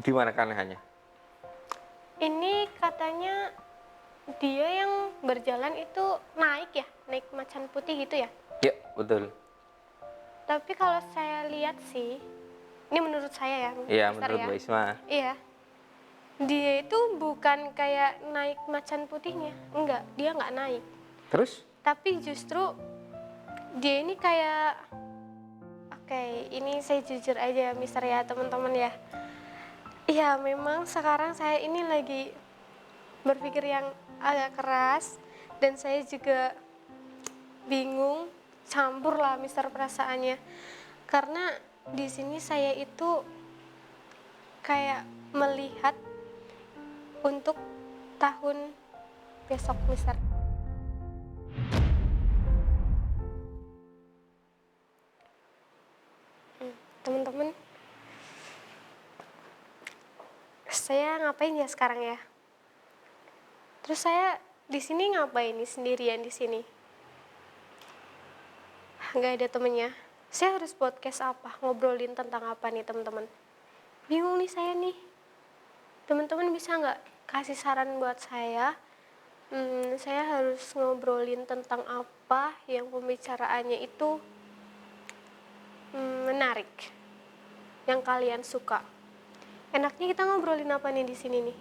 Gimana keanehannya? Ini katanya dia yang berjalan itu naik macan putih gitu ya. Ya, betul. Tapi kalau saya lihat sih, ini menurut saya ya, Iya, Mister menurut ya. Mbak Isma. Iya, dia itu bukan kayak naik macan putihnya, enggak, dia nggak naik. Terus? Tapi justru dia ini kayak, oke, ini saya jujur aja Mister ya teman-teman ya. Iya, memang sekarang saya ini lagi berpikir yang agak keras dan saya juga bingung, campur lah Mister perasaannya. Karena di sini saya itu kayak melihat untuk tahun besok Mister. Teman-teman, saya ngapain ya sekarang ya? Terus saya di sini ngapain nih sendirian di sini? Nggak ada temennya. Saya harus podcast apa? Ngobrolin tentang apa nih teman-teman? Bingung nih saya nih. Teman-teman bisa nggak kasih saran buat saya? Saya harus ngobrolin tentang apa yang pembicaraannya itu menarik, yang kalian suka. Enaknya kita ngobrolin apa nih di sini nih?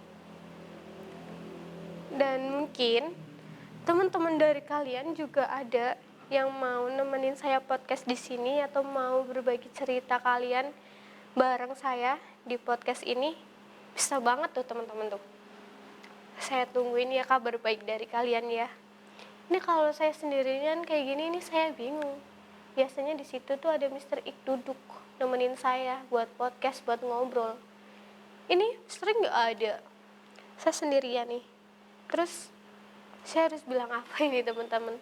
Dan mungkin teman-teman dari kalian juga ada yang mau nemenin saya podcast di sini atau mau berbagi cerita kalian bareng saya di podcast ini, bisa banget tuh teman-teman tuh. Saya tungguin ya kabar baik dari kalian ya. Ini kalau saya sendirian kayak gini ini saya bingung. Biasanya di situ tuh ada Mister Ik duduk nemenin saya buat podcast, buat ngobrol. Ini Mister Ik nggak ada. Saya sendirian nih. Terus saya harus bilang apa ini teman-teman?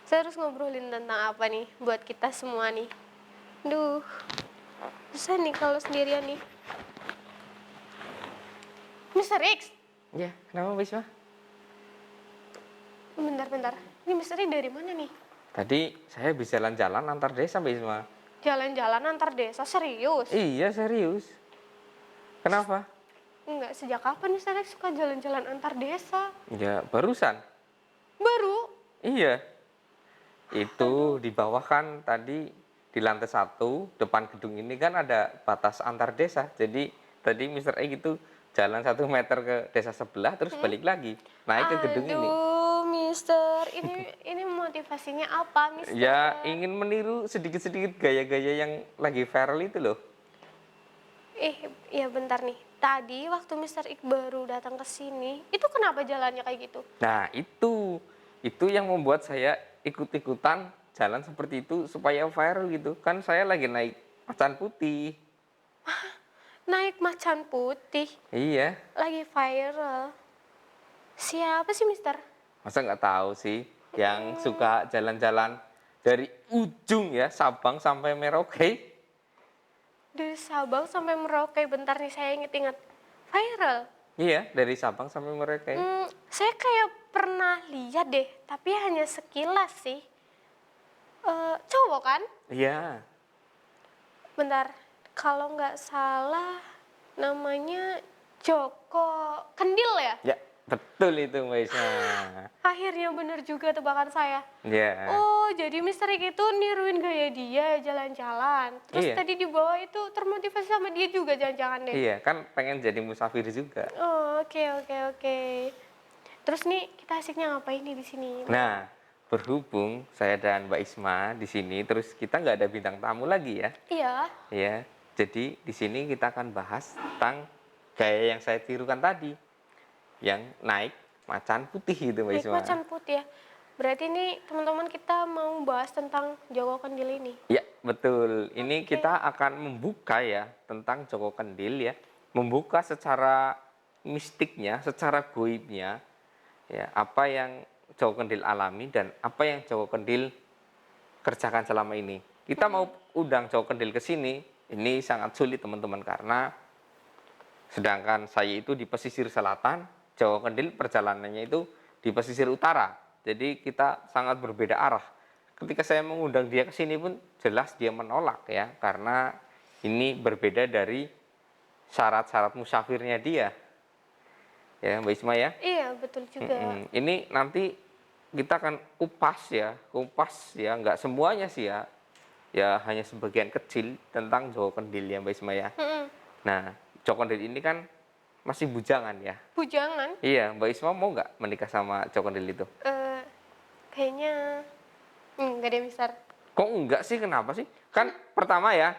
Saya harus ngobrolin tentang apa nih buat kita semua nih? Duh, susah nih kalau sendirian nih. Mister X, Ya, kenapa Mbak Isma? bentar-bentar. Ini Mister X dari mana nih? Tadi saya bisa jalan-jalan antar desa Mbak Isma. Jalan-jalan antar desa, serius? Iya, serius. Kenapa? Enggak, sejak kapan Mister X suka jalan-jalan antar desa? Ya, barusan. Baru? Iya, Aduh, itu di bawah kan tadi di lantai 1 depan gedung ini kan ada batas antar desa. Jadi tadi Mister E gitu jalan 1 meter ke desa sebelah terus balik lagi naik ke gedung ini. aduh, Mister, ini motivasinya apa, Ya Mister? ingin meniru sedikit-sedikit gaya-gaya yang lagi viral itu loh. Ya bentar nih. Tadi waktu Mister Ik baru datang ke sini, itu kenapa jalannya kayak gitu? Nah itu yang membuat saya ikut-ikutan jalan seperti itu supaya viral gitu. Kan saya lagi naik macan putih. Naik macan putih, Iya, lagi viral. Siapa sih, Mister? masa nggak tahu sih yang suka jalan-jalan dari ujung ya Sabang sampai Merauke. Dari Sabang sampai Merauke. Bentar nih, saya inget-inget. Viral. Iya, dari Sabang sampai Merauke. Saya kayak pernah lihat deh, tapi hanya sekilas sih. Cowok kan? Iya, Bentar, kalau nggak salah namanya Joko Kendil ya? ya betul itu Mbak Isma. Akhirnya bener juga tebakan saya. Iya, Oh, jadi Mister Rick itu niruin gaya dia jalan-jalan. Terus iya, tadi di bawah itu termotivasi sama dia juga jangan-jangan deh. iya kan pengen jadi musafir juga. Oh, oke oke oke. Terus nih kita asiknya ngapain nih di sini? Nah, berhubung saya dan Mbak Isma di sini, terus kita nggak ada bintang tamu lagi ya. Iya, Ya, jadi di sini kita akan bahas tentang gaya yang saya tirukan tadi, yang naik macan putih itu Mbak naik Isma. macan putih ya. Berarti ini teman-teman kita mau bahas tentang Joko Kendil ini. Ya, betul. Ini Oke. kita akan membuka ya tentang Joko Kendil ya. Membuka secara mistiknya, secara goibnya, ya, apa yang Joko Kendil alami dan apa yang Joko Kendil kerjakan selama ini. Kita mau undang Joko Kendil ke sini, ini sangat sulit teman-teman karena sedangkan saya itu di pesisir selatan, Joko Kendil perjalanannya itu di pesisir utara. Jadi kita sangat berbeda arah. Ketika saya mengundang dia ke sini pun jelas dia menolak ya, karena ini berbeda dari syarat-syarat musafirnya dia. Ya, Mbak Isma ya. Iya, betul juga. Ini nanti kita akan kupas ya, nggak semuanya sih ya. Ya hanya sebagian kecil tentang Joko Kendil ya Mbak Isma ya. Mm-mm. Nah, Joko Kendil ini kan masih bujangan ya. Bujangan, Iya, Mbak Isma mau nggak menikah sama Joko Kendil itu? eh, kayaknya enggak deh, Mister. Kok enggak sih? Kenapa sih? Kan pertama ya,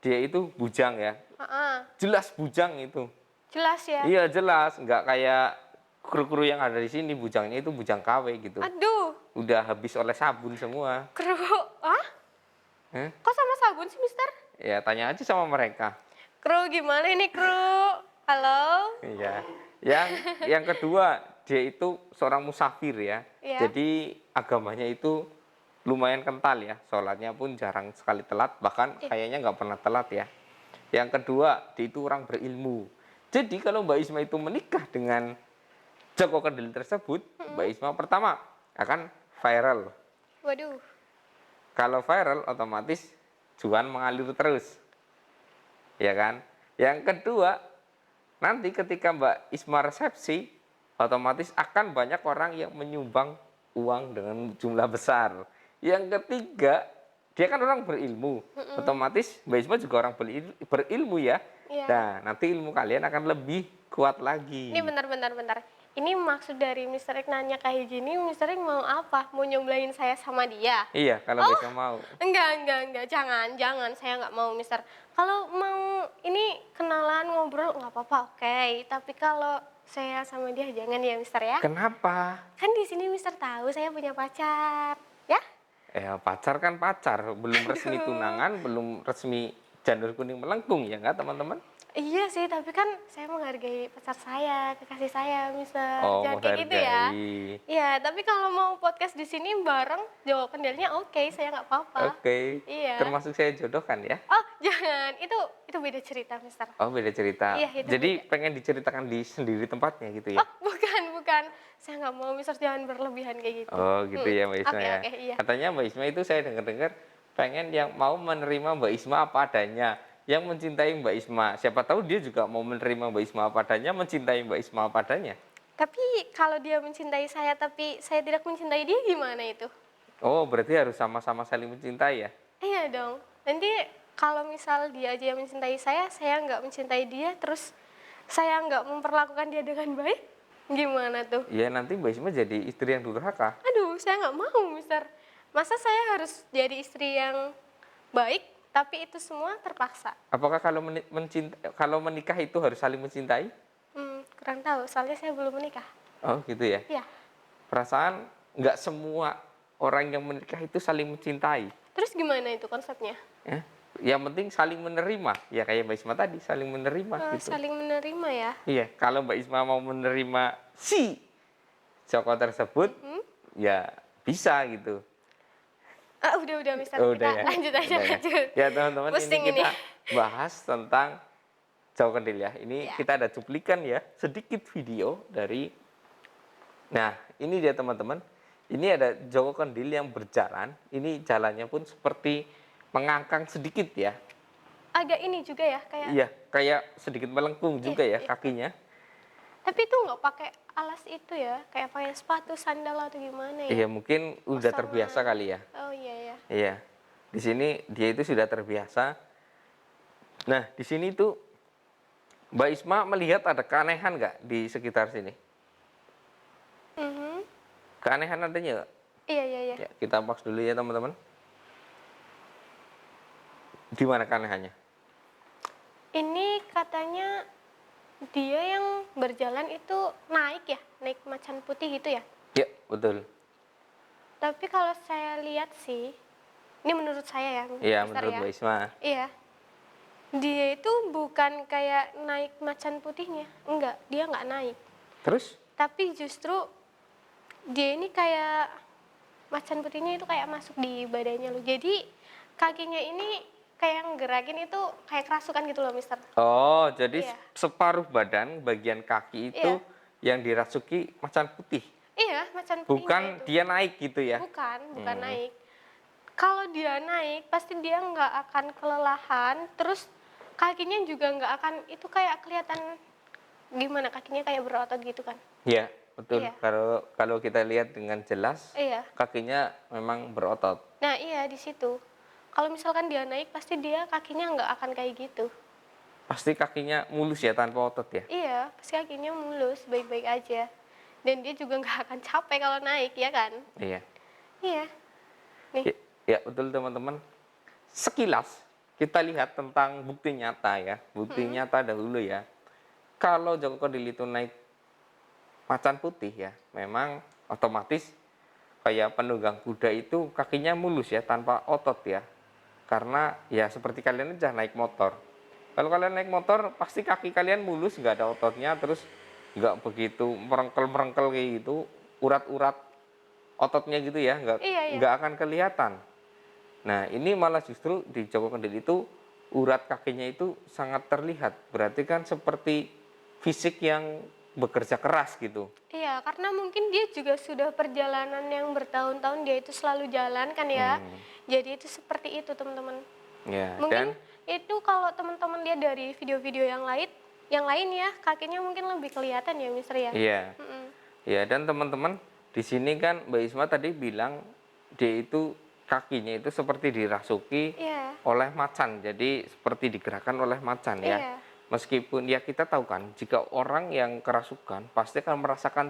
dia itu bujang ya. Ah, Jelas bujang itu. jelas ya. Iya jelas, nggak kayak kru-kru yang ada di sini bujangnya itu bujang KW gitu. Aduh, Udah habis oleh sabun semua. kru. Ah? Eh? Kok sama sabun sih, Mister? Ya tanya aja sama mereka. Kru gimana ini, kru? Halo? Iya. Yang kedua, dia itu seorang musafir ya. Iya. Jadi agamanya itu lumayan kental ya. Sholatnya pun jarang sekali telat, bahkan kayaknya nggak pernah telat ya. Yang kedua, dia itu orang berilmu. Jadi kalau Mbak Isma itu menikah dengan Joko Kendil tersebut, Mbak Isma pertama akan viral. Waduh. Kalau viral otomatis cuan mengalir terus. Ya kan? Yang kedua, nanti ketika Mbak Isma resepsi, otomatis akan banyak orang yang menyumbang uang dengan jumlah besar. Yang ketiga, dia kan orang berilmu. Otomatis Mbak Isma juga orang berilmu ya. Iya. Nah, nanti ilmu kalian akan lebih kuat lagi. Ini bentar. Ini maksud dari Mister Ek nanya kayak gini, Mister Ek mau apa? Mau nyomblain saya sama dia? Iya, kalau Mbak Isma mau. Enggak. Jangan. Saya nggak mau, Mister. Kalau mau ini kenalan ngobrol nggak apa-apa, oke. Tapi kalau saya sama dia jangan ya, Mister ya. Kenapa? Kan di sini Mister tahu saya punya pacar, ya? Pacar kan pacar, belum resmi tunangan, belum resmi janur kuning melengkung ya nggak teman-teman? Iya sih, tapi kan saya menghargai pacar saya, kekasih saya, Mister. Oh, Jangan kayak gitu ya. menghargai. Iya, tapi kalau mau podcast di sini bareng, Joko Kendilnya oke, saya nggak apa-apa. Oke. Iya. Termasuk saya jodohkan ya? Oh, jangan. Itu beda cerita, Mister. Oh, beda cerita. Iya, itu Jadi beda. pengen diceritakan di sendiri tempatnya gitu ya? Oh, bukan. Saya nggak mau, Mister, jangan berlebihan kayak gitu. Oh, gitu ya Mbak Isma ya. Oke, iya. Katanya Mbak Isma itu saya dengar-dengar pengen yang mau menerima Mbak Isma apa adanya, yang mencintai Mbak Isma. Siapa tahu dia juga mau menerima Mbak Isma apa adanya, mencintai Mbak Isma apa adanya. Tapi kalau dia mencintai saya, tapi saya tidak mencintai dia, gimana itu? Oh, berarti harus sama-sama saling mencintai ya? Iya dong. Nanti kalau misal dia aja yang mencintai saya nggak mencintai dia, terus saya nggak memperlakukan dia dengan baik, gimana tuh? Ya nanti Mbak Isma jadi istri yang durhaka. Aduh, saya nggak mau, Mister. Masa saya harus jadi istri yang baik, tapi itu semua terpaksa? Apakah kalau menikah itu harus saling mencintai? Kurang tahu, soalnya saya belum menikah. Oh gitu ya. Iya. Perasaan nggak semua orang yang menikah itu saling mencintai. Terus gimana itu konsepnya? Ya. Yang penting saling menerima. Ya kayak Mbak Isma tadi saling menerima gitu. Saling menerima ya? Iya. Kalau Mbak Isma mau menerima si Joko tersebut, ya bisa gitu. Udah, Mister. Oh, Kita udah ya. lanjut aja, Udah ya. lanjut. Ya teman-teman, Pusing ini kita ini. bahas tentang Joko Kendil ya. Ini Ya. kita ada cuplikan ya, sedikit video dari. Nah, ini dia teman-teman. Ini ada Joko Kendil yang berjalan. Ini jalannya pun seperti mengangkang sedikit ya. Agak ini juga ya, kayak. Iya, kayak sedikit melengkung juga ya Iya. kakinya. Tapi itu nggak pakai alas itu ya, kayak pakai sepatu, sandal atau gimana ya? Iya, mungkin udah Sama- terbiasa kali ya. Oh iya ya. Iya. Di sini dia itu sudah terbiasa. Nah, di sini tuh Mbak Isma melihat ada keanehan nggak di sekitar sini? Mhm. Keanehan adanya nggak? Iya. Ya, kita box dulu ya teman-teman. Di mana keanehannya? Ini katanya dia yang berjalan itu naik ya, naik macan putih gitu ya. Ya, betul. Tapi kalau saya lihat sih, ini menurut saya ya, Iya, Mister menurut ya. Mbak Isma. Iya. Dia itu bukan kayak naik macan putihnya, enggak, dia nggak naik. Terus? Tapi justru dia ini kayak macan putihnya itu kayak masuk di badannya loh. Jadi kakinya ini kayak ngerakin itu kayak kerasukan gitu loh, Mister. Oh, jadi Iya. separuh badan bagian kaki itu yang dirasuki macan putih. Iya, macan putihnya Bukan itu. dia naik gitu ya. Bukan naik. Kalau dia naik, pasti dia nggak akan kelelahan. Terus kakinya juga nggak akan itu kayak kelihatan gimana kakinya kayak berotot gitu kan. Ya, betul. Iya, Kalau kalau kita lihat dengan jelas, iya. kakinya memang berotot. Nah iya di situ. Kalau misalkan dia naik pasti dia kakinya nggak akan kayak gitu. Pasti kakinya mulus ya tanpa otot ya. Iya, pasti kakinya mulus, baik-baik aja. Dan dia juga nggak akan capek kalau naik, ya kan? Iya. Iya, nih. Ya, ya, betul teman-teman. Sekilas kita lihat tentang bukti nyata ya, bukti Mm-mm. nyata dahulu ya. Kalau Joko Kendil itu naik macan putih ya, memang otomatis kayak penunggang kuda itu kakinya mulus ya tanpa otot ya. Karena ya seperti kalian aja naik motor. Kalau kalian naik motor pasti kaki kalian mulus, nggak ada ototnya, terus nggak begitu merengkel-merengkel kayak gitu, urat-urat ototnya gitu ya, Iya, iya. nggak akan kelihatan. Nah, ini malah justru di Joko Kendil itu urat kakinya itu sangat terlihat. Berarti kan seperti fisik yang bekerja keras gitu. Iya, karena mungkin dia juga sudah perjalanan yang bertahun-tahun dia itu selalu jalan kan ya. Hmm, Jadi itu seperti itu, teman-teman. ya, Mungkin dan itu kalau teman-teman lihat dari video-video yang lain ya, kakinya mungkin lebih kelihatan ya, Mister ya. iya, Mm-mm. ya, dan teman-teman di sini kan Mbak Isma tadi bilang dia itu kakinya itu seperti dirasuki Iya, oleh macan. Jadi seperti digerakkan oleh macan ya. iya. Meskipun ya kita tahu kan jika orang yang kerasukan pasti akan merasakan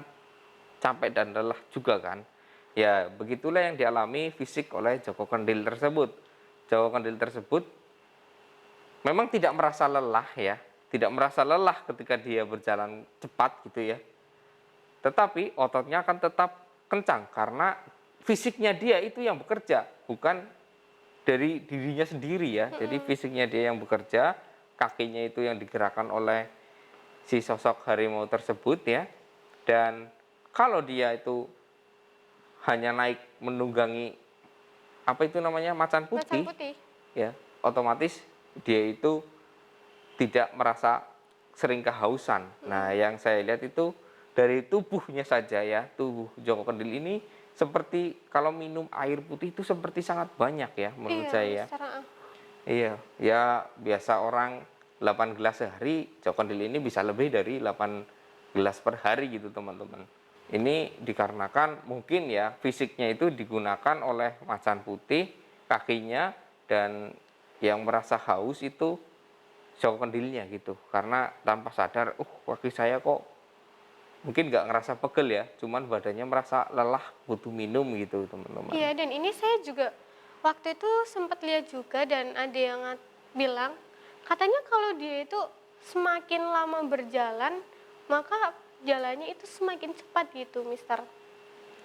capek dan lelah juga kan. Ya, begitulah yang dialami fisik oleh Joko Kendil tersebut. Joko Kendil tersebut memang tidak merasa lelah ya, tidak merasa lelah ketika dia berjalan cepat gitu ya. Tetapi ototnya akan tetap kencang karena fisiknya dia itu yang bekerja, bukan dari dirinya sendiri ya. Jadi Mm-mm. fisiknya dia yang bekerja, kakinya itu yang digerakkan oleh si sosok harimau tersebut ya. Dan kalau dia itu hanya naik menunggangi apa itu namanya macan Macan putih putih. ya, otomatis dia itu tidak merasa sering kehausan. Nah, Mm-mm. yang saya lihat itu dari tubuhnya saja ya, tubuh Joko Kendil ini seperti kalau minum air putih itu seperti sangat banyak ya menurut Iya, saya. Mister. Iya, ya biasa orang 8 gelas sehari, Joko Kendil ini bisa lebih dari 8 gelas per hari gitu teman-teman. Ini dikarenakan mungkin ya fisiknya itu digunakan oleh macan putih, kakinya, dan yang merasa haus itu Joko Kendilnya gitu. Karena tanpa sadar, kaki saya kok mungkin nggak ngerasa pegel ya, cuman badannya merasa lelah, butuh minum gitu teman-teman. Iya, dan ini saya juga waktu itu sempat lihat juga dan ada yang bilang katanya kalau dia itu semakin lama berjalan maka jalannya itu semakin cepat gitu, Mister.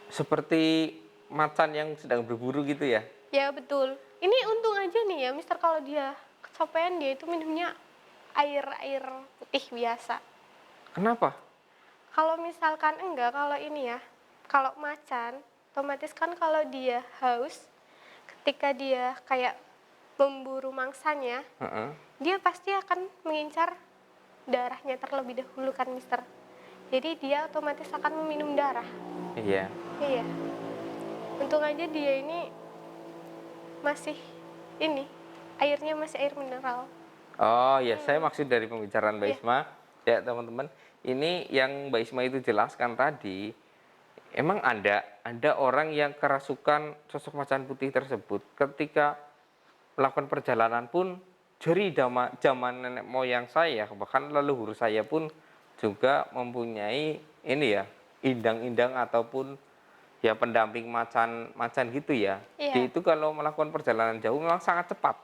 Seperti macan yang sedang berburu gitu ya. Ya betul. Ini untung aja nih ya, Mister, kalau dia kecapean dia itu minumnya air putih biasa. Kenapa? Kalau misalkan enggak, kalau ini ya, kalau macan, otomatis kan kalau dia haus, ketika dia kayak memburu mangsanya, Heeh. dia pasti akan mengincar darahnya terlebih dahulu kan, Mister. Jadi dia otomatis akan meminum darah. Iya. Iya. Untung aja dia ini masih ini, airnya masih air mineral. Oh ya, saya Hmm, maksud dari pembicaraan Mbak iya, Isma, ya teman-teman, ini yang Mbak Isma itu jelaskan tadi, emang ada orang yang kerasukan sosok macan putih tersebut ketika melakukan perjalanan pun dari zaman nenek moyang saya, bahkan leluhur saya pun juga mempunyai ini ya, indang-indang ataupun ya pendamping macan gitu ya. Dia iya, itu kalau melakukan perjalanan jauh memang sangat cepat.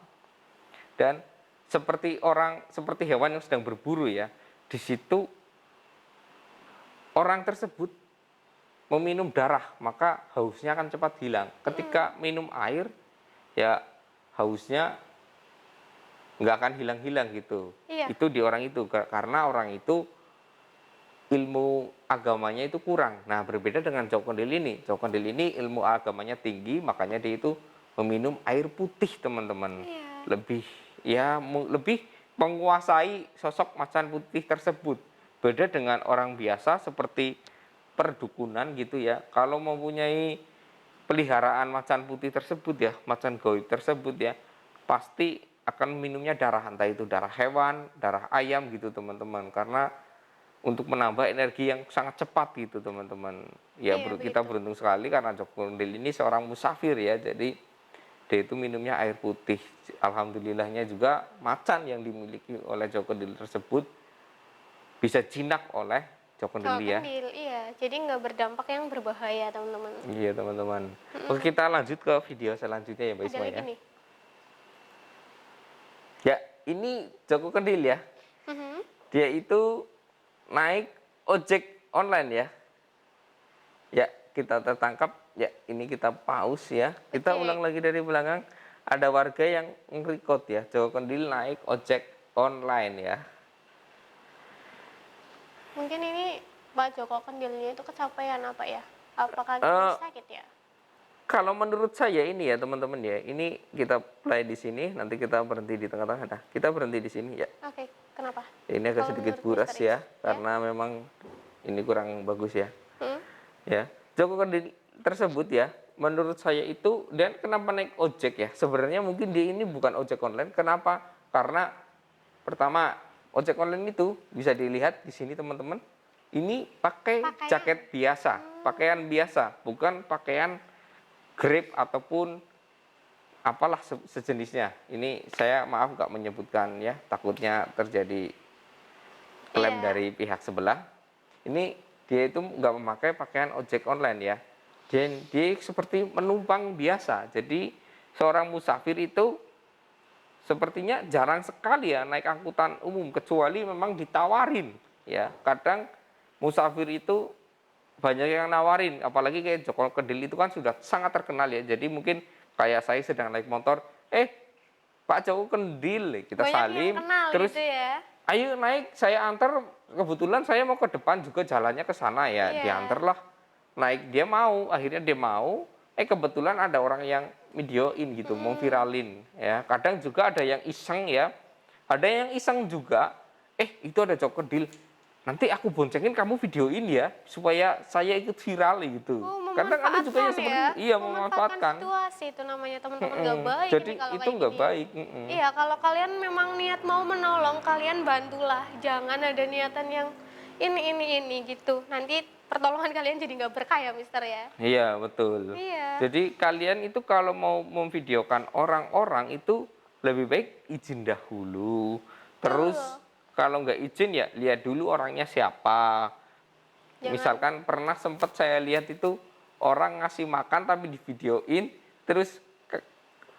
Dan seperti hewan yang sedang berburu ya. Di situ orang tersebut meminum darah, maka hausnya akan cepat hilang. mm, Ketika minum air, ya hausnya nggak akan hilang-hilang gitu. iya, Itu di orang itu, karena orang itu ilmu agamanya itu kurang. Nah, berbeda dengan Joko Kendil ini. Joko Kendil ini ilmu agamanya tinggi, makanya dia itu meminum air putih, teman-teman. iya, Lebih ya lebih menguasai sosok macan putih tersebut. Beda dengan orang biasa seperti perdukunan gitu ya. Kalau mempunyai peliharaan macan putih tersebut ya, macan goib tersebut ya, pasti akan minumnya darah, entah itu darah hewan, darah ayam gitu teman-teman. Karena untuk menambah energi yang sangat cepat gitu teman-teman. Ya Iya, kita begitu. beruntung sekali karena Joko Kendil ini seorang musafir ya. Jadi dia itu minumnya air putih. Alhamdulillahnya juga macan yang dimiliki oleh Joko Kendil tersebut bisa jinak oleh Joko Cowok Kendil ya. kendil, iya. Jadi nggak berdampak yang berbahaya, teman-teman. Iya teman-teman. Oke, Mm-mm. kita lanjut ke video selanjutnya ya Mbak Ada Isma lagi ya. nih. Ya, ini Joko Kendil ya. Mhm. Dia itu naik ojek online ya. Ya, kita tertangkap. Ya, ini kita pause ya. Kita Oke. ulang lagi dari belakang. Ada warga yang nge-record ya. Joko Kendil naik ojek online ya. Mungkin ini Pak Joko Kendilnya itu kecapean apa ya? Apakah Eh, sakit ya? Kalau menurut saya ini ya teman-teman ya. Ini kita play di sini. Nanti kita berhenti di tengah-tengah. Nah, kita berhenti di sini ya. Oke, kenapa? Ini agak Kalau sedikit menurut buras Mister Is, ya. ya? Karena memang ini kurang bagus ya. Hmm? Ya, Joko Kendil tersebut ya, menurut saya itu dan kenapa naik ojek ya? Sebenarnya mungkin dia ini bukan ojek online. Kenapa? Karena pertama ojek online itu bisa dilihat di sini teman-teman. Ini pakai Pakaian. jaket biasa, pakaian biasa, bukan pakaian Grab ataupun apalah sejenisnya. Ini saya maaf nggak menyebutkan ya, takutnya terjadi klaim Iya. dari pihak sebelah. Ini dia itu nggak memakai pakaian ojek online ya. Dan dia seperti menumpang biasa. Jadi seorang musafir itu sepertinya jarang sekali ya naik angkutan umum kecuali memang ditawarin ya. Kadang musafir itu banyak yang nawarin, apalagi kayak Joko Kendil itu kan sudah sangat terkenal ya. Jadi mungkin kayak saya sedang naik motor, Pak Joko Kendil, kita Banyak yang salim, kenal terus gitu ya. ayo naik, saya antar. Kebetulan saya mau ke depan juga jalannya ke sana ya, Iya. diantarlah. Naik dia mau, akhirnya dia mau. Kebetulan ada orang yang videoin gitu, mau Mm-mm. viralin ya. Kadang juga ada yang iseng ya. Ada yang iseng juga. Itu ada Joko Kendil. Nanti aku boncengin kamu videoin ya, supaya saya ikut viral gitu. Oh, Kadang ada juga yang memanfaatkan seperti ya. itu. Iya, Memanfaatkan memanfaatkan. situasi itu namanya, teman-teman. Nggak baik Jadi ini kalau itu kayak nggak gini. baik. Iya, kalau kalian memang niat mau menolong, kalian bantulah. Jangan ada niatan yang ini gitu. Nanti pertolongan kalian jadi nggak berkah ya, Mister ya. Iya, betul. Iya. Jadi kalian itu kalau mau memvideokan orang-orang itu lebih baik izin dahulu. Terus Tuh. kalau nggak izin ya lihat dulu orangnya siapa. Jangan. Misalkan pernah sempat saya lihat itu orang ngasih makan tapi di videoin, terus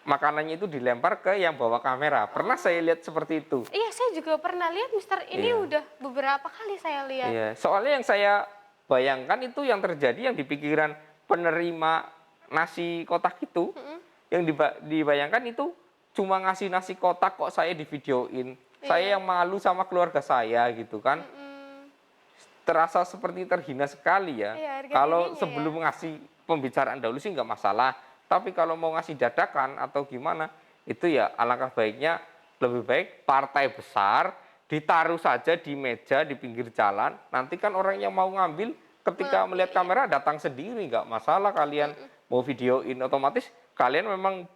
makanannya itu dilempar ke yang bawa kamera. Pernah saya lihat seperti itu. Iya, saya juga pernah lihat, Mister. Ini Iya. udah beberapa kali saya lihat. Iya, soalnya yang saya bayangkan itu yang terjadi yang di pikiran penerima nasi kotak itu, Mm-mm. yang dibayangkan itu cuma ngasih nasi kotak kok saya di videoin. Saya Iya. yang malu sama keluarga saya gitu kan. Mm-mm. Terasa seperti terhina sekali ya. Iya, harga Kalau dirinya ya. sebelum ngasih pembicaraan dahulu sih nggak masalah. Tapi kalau mau ngasih dadakan atau gimana, itu ya alangkah baiknya lebih baik partai besar ditaruh saja di meja di pinggir jalan. Nanti kan orang yang mau ngambil ketika melihat Iya. kamera datang sendiri, nggak masalah kalian mau videoin, otomatis kalian memang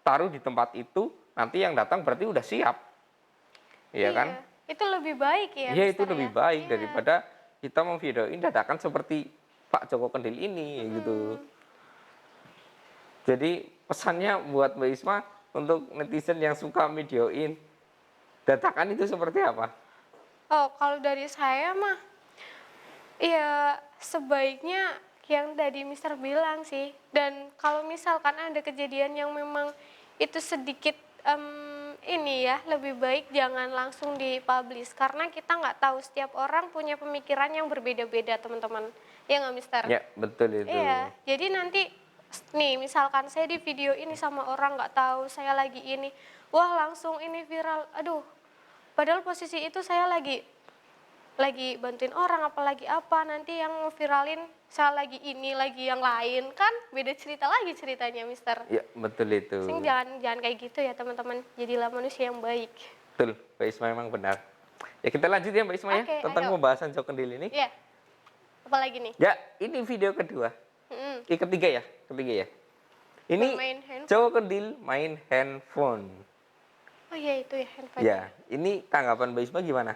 taruh di tempat itu, nanti yang datang berarti udah siap. Iya kan? Itu lebih baik ya, Iya, itu Mister lebih ya. baik Iya. daripada kita memvideoin dadakan seperti Pak Joko Kendil ini gitu. Jadi pesannya buat Mbak Isma untuk netizen yang suka videoin dadakan itu seperti apa? Oh, kalau dari saya mah, ya sebaiknya yang tadi Mister bilang sih. Dan kalau misalkan ada kejadian yang memang itu sedikit ini ya, lebih baik jangan langsung dipublish karena kita nggak tahu setiap orang punya pemikiran yang berbeda-beda, teman-teman. Ya nggak, Mister? Ya, betul itu. Iya, jadi nanti nih misalkan saya di video ini sama orang nggak tahu saya lagi ini, wah langsung ini viral. Aduh, padahal posisi itu saya lagi bantuin orang apalagi apa, nanti yang viralin saya lagi ini lagi yang lain, kan beda cerita lagi ceritanya, Mister. Ya, betul itu. Sing jangan kayak gitu ya, teman-teman. Jadilah manusia yang baik. Betul, Mbak Isma memang benar. Ya, kita lanjut ya Mbak Isma ya Oke, tentang ayo. pembahasan Joko Kendil ini. Iya, apalagi nih? Ya, ini video kedua. Mm-mm. Ketiga ya. Ini Bermain handphone. Joko Kendil main handphone. Oh iya itu ya handphonenya. Ya, ini tanggapan Mbak Isma gimana?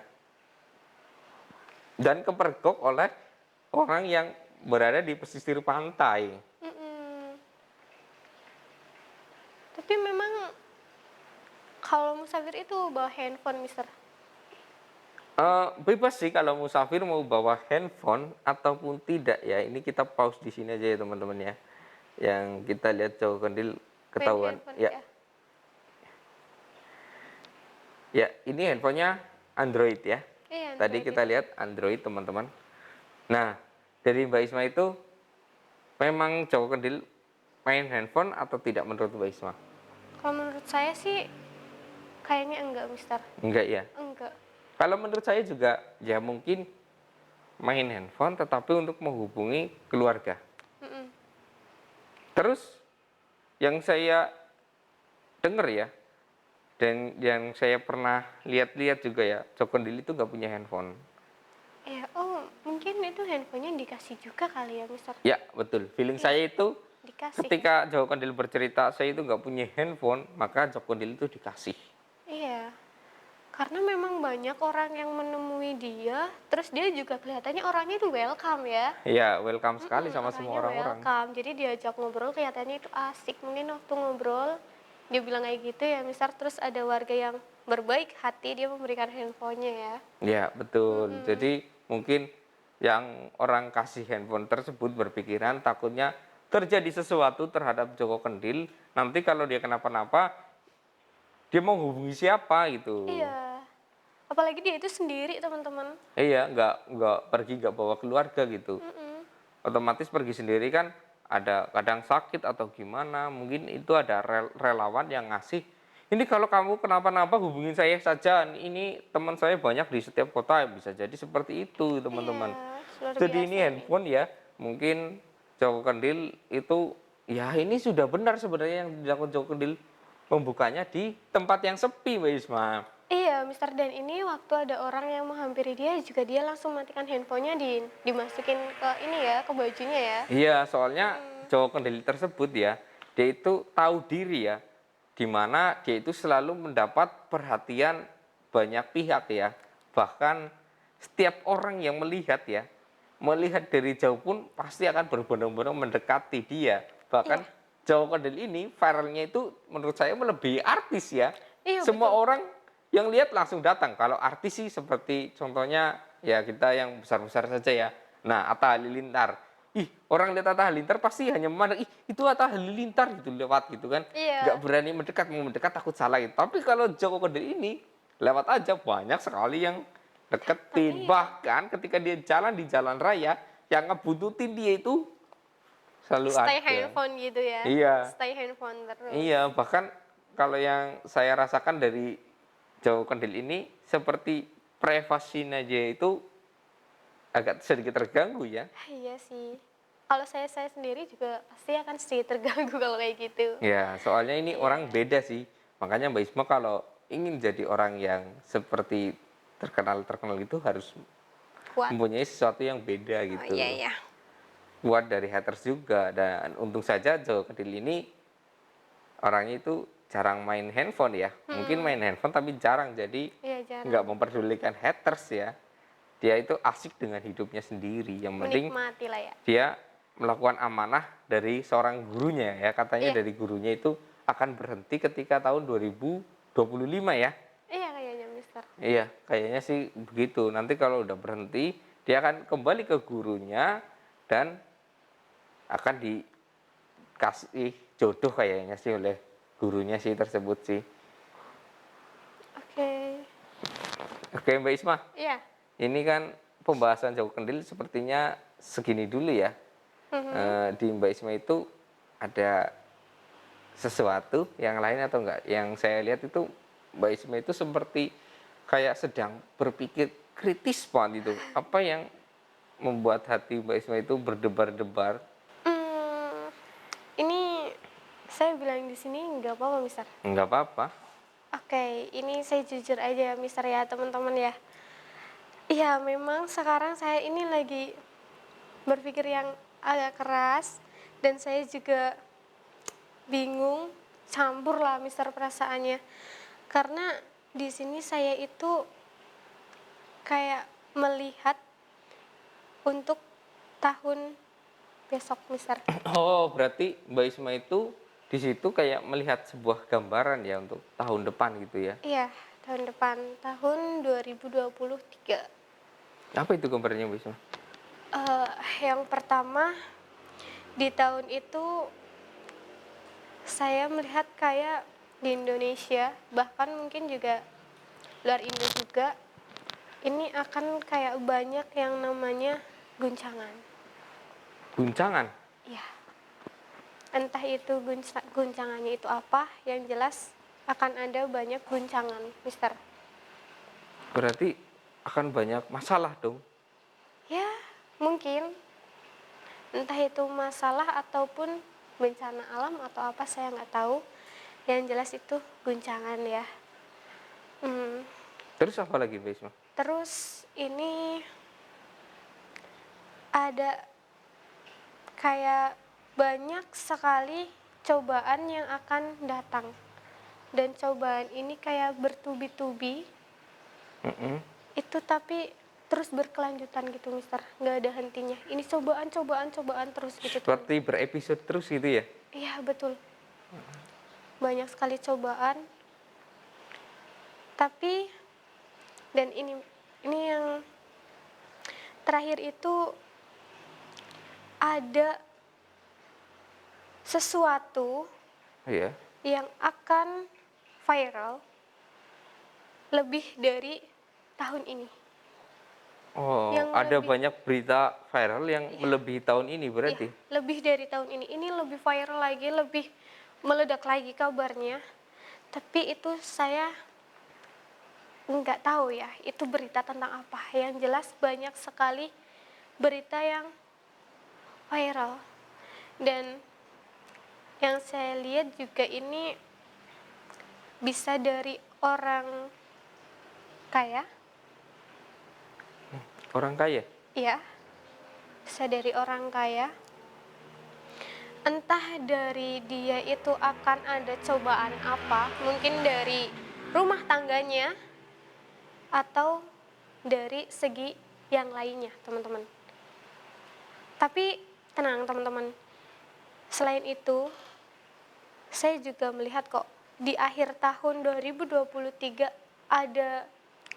Dan kepergok oleh orang yang berada di pesisir pantai. Mm-mm. Tapi memang kalau musafir itu bawa handphone, Mister. Bebas sih kalau musafir mau bawa handphone ataupun tidak ya. Ini kita pause di sini aja ya teman-teman ya. Yang kita lihat cowok kendil Main ketahuan. handphone Ya, ya. ya ini handphonenya Android ya. Iya Tadi Android kita itu. lihat Android teman-teman. Nah, dari Mbak Isma itu memang cowok kendil main handphone atau tidak menurut Mbak Isma? Kalau menurut saya sih kayaknya enggak, Mister. Enggak ya. Enggak. Kalau menurut saya juga ya mungkin main handphone tetapi untuk menghubungi keluarga. Mm-mm. Terus yang saya dengar ya dan yang saya pernah lihat-lihat juga ya, Cokondil itu nggak punya handphone. Iya, oh mungkin itu handphonenya dikasih juga kali ya, Mister. Ya betul. Feeling Iya, saya itu dikasih. ketika Cokondil bercerita saya itu nggak punya handphone, maka Cokondil itu dikasih. Iya. Karena memang banyak orang yang menemui dia, terus dia juga kelihatannya orangnya itu welcome ya. Ya welcome sekali sama semua Orangnya orang-orang. welcome, jadi diajak ngobrol kelihatannya itu asik. Mungkin waktu ngobrol dia bilang kayak gitu ya, misal terus ada warga yang berbaik hati dia memberikan handphonenya ya. Ya betul. Jadi mungkin yang orang kasih handphone tersebut berpikiran takutnya terjadi sesuatu terhadap Joko Kendil. Nanti kalau dia kenapa-napa, dia mau hubungi siapa gitu. Iya, apalagi dia itu sendiri teman-teman. Iya, nggak pergi, nggak bawa keluarga gitu. Mm-mm. Otomatis pergi sendiri kan ada kadang sakit atau gimana. Mungkin itu ada relawan yang ngasih. Ini kalau kamu kenapa-napa hubungin saya saja. Ini teman saya banyak di setiap kota. Bisa jadi seperti itu teman-teman. Iya, luar Jadi ini biasa ini. handphone ya. Mungkin Joko Kendil itu ya ini sudah benar sebenarnya yang dilakukan Joko Kendil. Membukanya di tempat yang sepi Mbak Isma. Iya, Mister, dan ini waktu ada orang yang menghampiri dia juga dia langsung matikan handphonenya dimasukin ke ini ya, ke bajunya ya. Iya, soalnya Joko Kendil tersebut ya, dia itu tahu diri ya, di mana dia itu selalu mendapat perhatian banyak pihak ya. Bahkan setiap orang yang melihat ya, melihat dari jauh pun pasti akan berbondong-bondong mendekati dia. Bahkan Iya, Joko Kendil ini viralnya itu menurut saya melebihi artis ya. iya Semua betul. orang yang lihat langsung datang. Kalau artis sih seperti contohnya ya kita yang besar-besar saja ya. Nah, Atta Halilintar. Ih, orang lihat Atta Halilintar pasti hanya memandang, ih itu Atta Halilintar gitu lewat gitu kan. Nggak Iya, berani mendekat, mau mendekat takut salah gitu. Tapi kalau Joko Kendil ini lewat aja banyak sekali yang datang. deketin. Iya. Bahkan ketika dia jalan di jalan raya, yang ngebuntutin dia itu selalu Stay ada. handphone gitu ya. Iya, Stay handphone terus. iya. Bahkan kalau yang saya rasakan dari Joko Kendil ini seperti privasinya dia itu agak sedikit terganggu ya. Iya sih. Kalau saya sendiri juga pasti akan sedikit terganggu kalau kayak gitu. Ya, soalnya ini orang Iya, beda sih. Makanya Mbak Isma kalau ingin jadi orang yang seperti terkenal-terkenal itu harus kuat. mempunyai sesuatu yang beda Oh iya gitu. ya. Buat dari haters juga. Dan untung saja Joko Kendil ini orangnya itu jarang main handphone ya. Mungkin main handphone tapi jarang. Jadi Iya nggak jarang. memperdulikan haters ya. Dia itu asik dengan hidupnya sendiri. Yang penting Menikmati lah ya. dia melakukan amanah dari seorang gurunya ya. Katanya Iya, dari gurunya itu akan berhenti ketika tahun 2025 ya. iya kayaknya Mister. Iya, kayaknya sih begitu. Nanti kalau udah berhenti, dia akan kembali ke gurunya dan akan dikasih jodoh kayaknya sih oleh gurunya sih tersebut sih. Oke. Oke Mbak Isma, Iya. ini kan pembahasan Joko Kendil sepertinya segini dulu ya. Mhm. Di Mbak Isma itu ada sesuatu yang lain atau enggak? Yang saya lihat itu Mbak Isma itu seperti kayak sedang berpikir kritis banget itu. Apa yang membuat hati Mbak Isma itu berdebar-debar? Hmm, ini saya bilang di sini nggak apa-apa, Mister. Enggak apa-apa. Oke, ini saya jujur aja ya, Mister ya, teman-teman ya. Iya, memang sekarang saya ini lagi berpikir yang agak keras dan saya juga bingung, campur lah Mister perasaannya. Karena di sini saya itu kayak melihat untuk tahun besok, Mister. Oh, berarti Mbak Isma itu di situ kayak melihat sebuah gambaran ya untuk tahun depan gitu ya. Iya, tahun depan, tahun 2023. Apa itu gambarannya Mbak Isma? Yang pertama, di tahun itu saya melihat kayak di Indonesia, bahkan mungkin juga luar Indo juga, ini akan kayak banyak yang namanya guncangan. Guncangan. Ya, entah itu guncangannya itu apa, yang jelas akan ada banyak guncangan, Mister. Berarti akan banyak masalah dong. Ya, mungkin entah itu masalah ataupun bencana alam atau apa saya nggak tahu. Yang jelas itu guncangan ya. Hmm, Terus apa lagi Mbak Isma? Terus ini ada kayak banyak sekali cobaan yang akan datang. Dan cobaan ini kayak bertubi-tubi, Mm-mm. itu tapi terus berkelanjutan gitu, Mister. Nggak ada hentinya. Ini cobaan, cobaan, cobaan terus gitu terus. Seperti berepisode terus gitu ya. Iya, betul. Banyak sekali cobaan. Tapi dan ini yang terakhir itu ada sesuatu Iya. yang akan viral lebih dari tahun ini. Oh, Yang ada lebih banyak berita viral yang Iya. melebihi tahun ini Iya, berarti. lebih dari tahun ini. Ini lebih viral lagi, lebih meledak lagi kabarnya. Tapi itu saya nggak tahu ya, itu berita tentang apa. Yang jelas banyak sekali berita yang viral. Dan yang saya lihat juga ini bisa dari orang kaya, Orang kaya. ya, bisa dari orang kaya. Entah dari dia itu akan ada cobaan apa, mungkin dari rumah tangganya atau dari segi yang lainnya, teman-teman. Tapi tenang, teman-teman. Selain itu, saya juga melihat kok di akhir tahun 2023 ada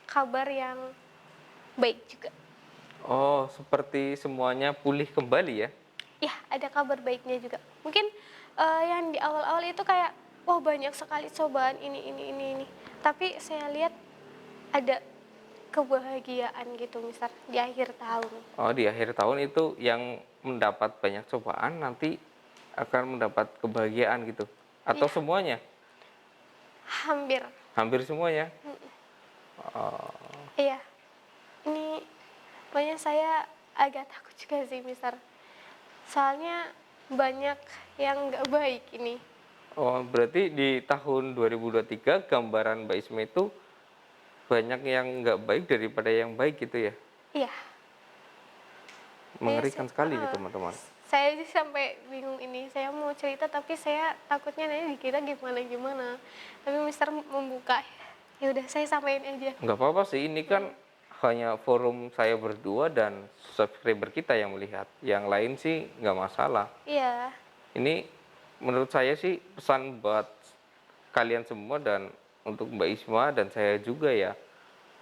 kabar yang baik juga. Oh, seperti semuanya pulih kembali ya. Ya, ada kabar baiknya juga. Mungkin yang di awal-awal itu kayak, wah banyak sekali cobaan ini. Tapi saya lihat ada kebahagiaan gitu, Mister, di akhir tahun. Oh, di akhir tahun itu yang mendapat banyak cobaan nanti akan mendapat kebahagiaan gitu. Atau Iya, semuanya? hampir. Hampir semuanya. Iya, ini pokoknya saya agak takut juga sih, Mister. Soalnya banyak yang nggak baik ini. Oh, berarti di tahun 2023 gambaran Mbak Isma itu banyak yang nggak baik daripada yang baik gitu ya. Iya, ini Mengerikan sekali nih teman-teman. saya sih sampai bingung ini. Saya mau cerita tapi saya takutnya nanti dikira gimana. Tapi Mister membuka. Ya udah saya sampaikan aja. Nggak apa-apa sih, ini kan hanya forum saya berdua dan subscriber kita yang melihat. Yang lain sih nggak masalah. Iya, Ini menurut saya sih pesan buat kalian semua dan untuk Mbak Isma dan saya juga ya.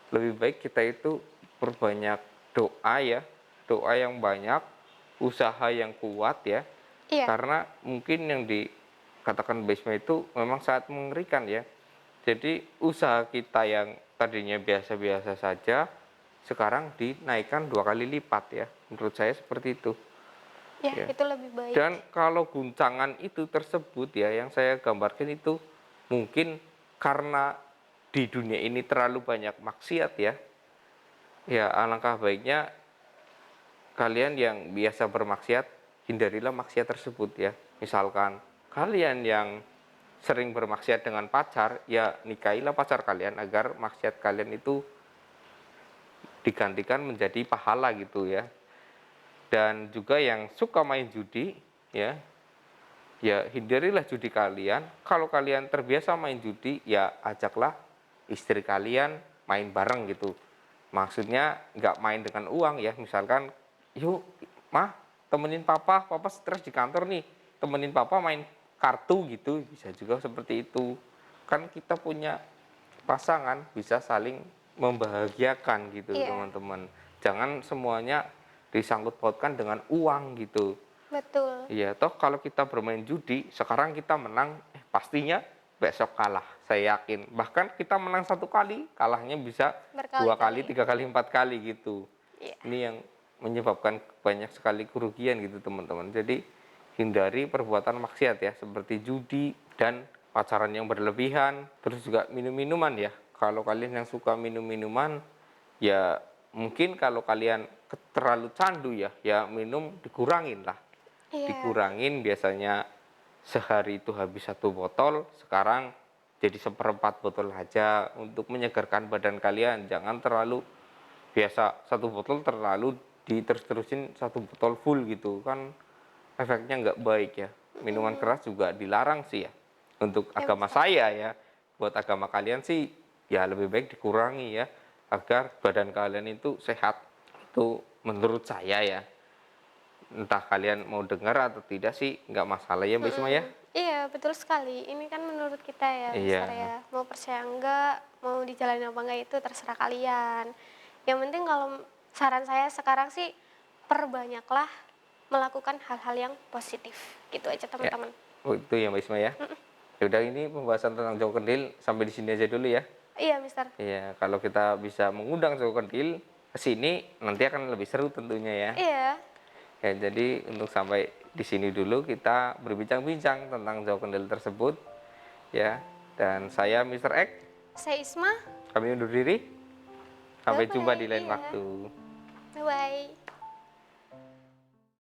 Lebih baik kita itu perbanyak doa ya, doa yang banyak, usaha yang kuat ya. iya, Karena mungkin yang dikatakan Mbak Isma itu memang sangat mengerikan ya. Jadi usaha kita yang tadinya biasa-biasa saja, sekarang dinaikkan 2 kali lipat ya. Menurut saya seperti itu. iya Ya. itu lebih baik. Dan kalau guncangan itu tersebut ya, yang saya gambarkan itu mungkin karena di dunia ini terlalu banyak maksiat ya. Ya, alangkah baiknya kalian yang biasa bermaksiat, hindarilah maksiat tersebut ya. Misalkan kalian yang sering bermaksiat dengan pacar, ya nikahilah pacar kalian agar maksiat kalian itu digantikan menjadi pahala gitu ya. Dan juga yang suka main judi, ya, ya hindarilah judi kalian. Kalau kalian terbiasa main judi, ya ajaklah istri kalian main bareng gitu. Maksudnya nggak main dengan uang ya, misalkan, yuk mah temenin papa stres di kantor nih, temenin papa main kartu gitu, bisa juga seperti itu. Kan kita punya pasangan bisa saling membahagiakan gitu Iya, teman-teman. Jangan semuanya disangkut pautkan dengan uang gitu. betul. Iya, toh kalau kita bermain judi, sekarang kita menang, pastinya besok kalah, saya yakin. Bahkan kita menang satu kali, kalahnya bisa dua kali, Berkali-kali. tiga kali, empat kali gitu. Iya. Ini yang menyebabkan banyak sekali kerugian gitu teman-teman. Jadi hindari perbuatan maksiat ya, seperti judi dan pacaran yang berlebihan, terus juga minum-minuman ya. Kalau kalian yang suka minum-minuman, ya mungkin kalau kalian terlalu candu ya, ya minum dikurangin lah, Iya. dikurangin. Biasanya sehari itu habis satu botol, sekarang jadi seperempat botol aja untuk menyegarkan badan kalian. Jangan terlalu biasa satu botol terlalu diterus-terusin satu botol full gitu kan, efeknya nggak baik ya. Minuman Mm, keras juga dilarang sih ya untuk ya agama Mister. saya ya. Buat agama kalian sih ya lebih baik dikurangi ya, agar badan kalian itu sehat. Itu menurut saya ya. Entah kalian mau dengar atau tidak sih, nggak masalah ya Mbak Isma ya. Iya, betul sekali. Ini kan menurut kita ya, Mister Iya, ya. Mau percaya enggak, mau dijalani apa enggak itu terserah kalian. Yang penting kalau saran saya sekarang sih perbanyaklah melakukan hal-hal yang positif. Gitu aja ya. teman-teman. Oh itu ya Mbak Isma ya. Ya udah, ini pembahasan tentang Joko Kendil sampai di sini aja dulu ya. Iya, Mister. Iya, kalau kita bisa mengundang Joko Kendil ke sini nanti akan lebih seru tentunya ya. Iya, Ya, jadi untuk sampai di sini dulu kita berbincang-bincang tentang Joko Kendil tersebut ya. Dan saya Mr. X, saya Isma. kami undur diri. Sampai jumpa Bye-bye. di lain Iya. waktu. Bye-bye.